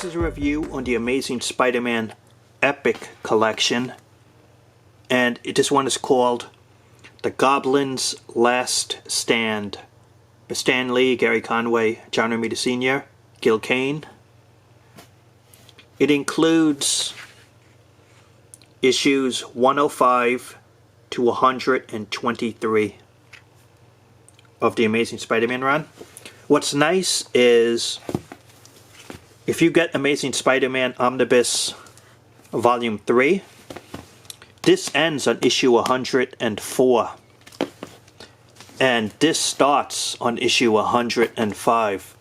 This is a review on the Amazing Spider-Man Epic Collection, and this one is called The Goblins' Last Stand by Stan Lee, Gary Conway, John Romita Sr., Gil Kane. It includes issues 105 to 123 of the Amazing Spider-Man run. What's nice is if you get Amazing Spider-Man Omnibus Volume 3, this ends on issue 104. And this starts on issue 105.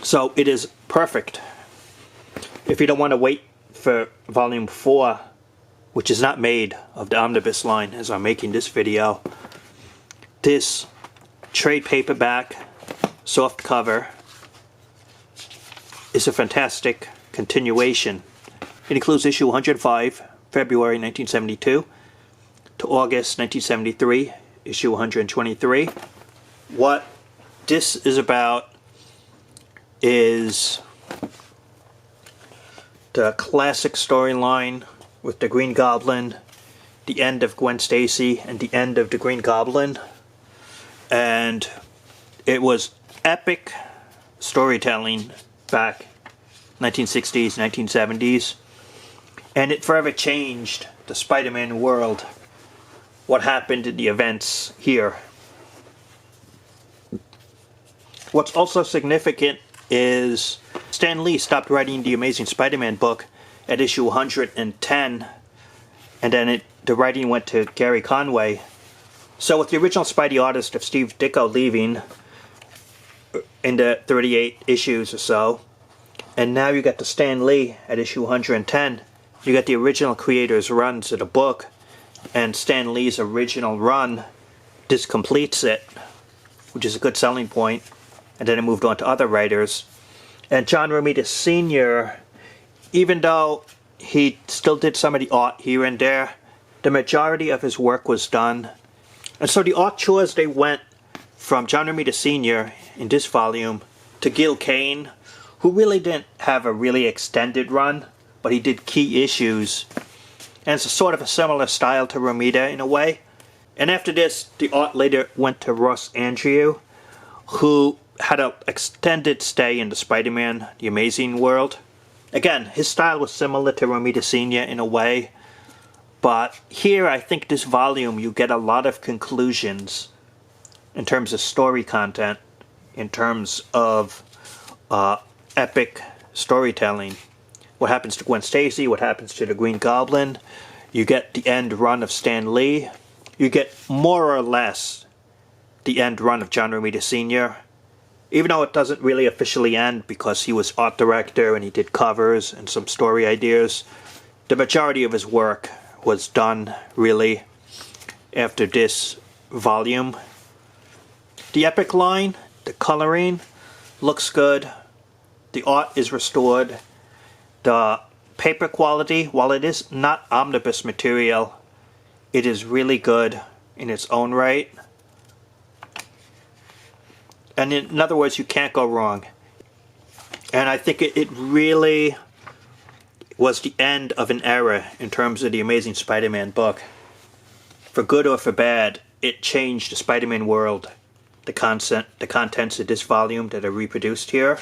So it is perfect. If you don't want to wait for Volume 4, which is not made of the Omnibus line as I'm making this video, this trade paperback soft cover is a fantastic continuation. It includes issue 105, February 1972, to August 1973, issue 123. What this is about is the classic storyline with the Green Goblin, the end of Gwen Stacy, and the end of the Green Goblin. And it was epic storytelling back 1960s, 1970s, and it forever changed the Spider-Man world. What happened in the events here. What's also significant is Stan Lee stopped writing the Amazing Spider-Man book at issue 110, and then the writing went to Gary Conway. So with the original Spidey artist of Steve Ditko leaving in the 38 issues or so, and now you got the Stan Lee at issue 110, you got the original creator's run to the book, and Stan Lee's original run, this completes it, which is a good selling point. And then it moved on to other writers. And John Romita Sr., even though he still did some of the art here and there, the majority of his work was done. And so the art chores, they went from John Romita Sr. in this volume to Gil Kane, who really didn't have a really extended run, but he did key issues. And it's a sort of a similar style to Romita in a way. And after this, the art later went to Ross Andrew, who had an extended stay in the Spider-Man, the Amazing world. Again, his style was similar to Romita Sr. in a way, but here I think this volume you get a lot of conclusions in terms of story content, in terms of epic storytelling. What happens to Gwen Stacy, what happens to the Green Goblin. You get the end run of Stan Lee. You get more or less the end run of John Romita Sr., even though it doesn't really officially end because he was art director and he did covers and some story ideas. The majority of his work was done, really, after this volume. The epic line, the coloring, looks good. The art is restored. The paper quality, while it is not omnibus material, it is really good in its own right. And in other words, you can't go wrong. And I think it really was the end of an era in terms of the Amazing Spider-Man book. For good or for bad, it changed the Spider-Man world, the contents of this volume that are reproduced here.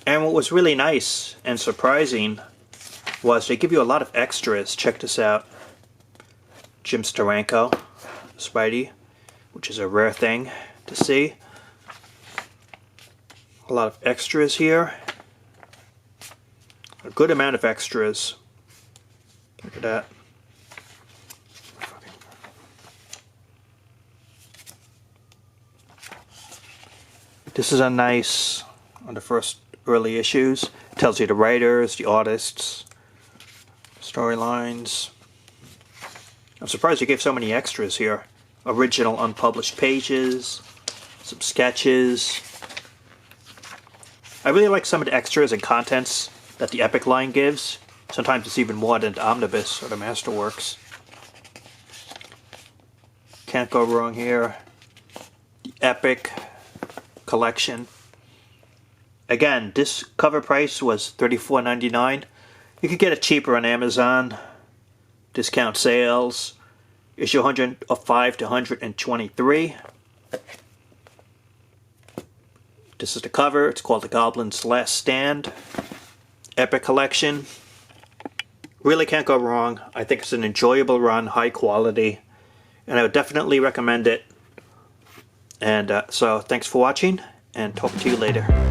And what was really nice and surprising was they give you a lot of extras. Check this out. Jim Steranko, Spidey, which is a rare thing to see. A lot of extras here. A good amount of extras. Look at that. This is a nice, on the first early issues. It tells you the writers, the artists, storylines. I'm surprised you gave so many extras here. Original unpublished pages, some sketches. I really like some of the extras and contents that the Epic line gives. Sometimes it's even more than the Omnibus or the Masterworks. Can't go wrong here. The Epic collection. Again, this cover price was $34.99. You could get it cheaper on Amazon. Discount sales. Issue 105 to 123. This is the cover. It's called The Goblin's Last Stand. Epic collection. Really can't go wrong. I think it's an enjoyable run, high quality, and I would definitely recommend it. And so thanks for watching, and talk to you later.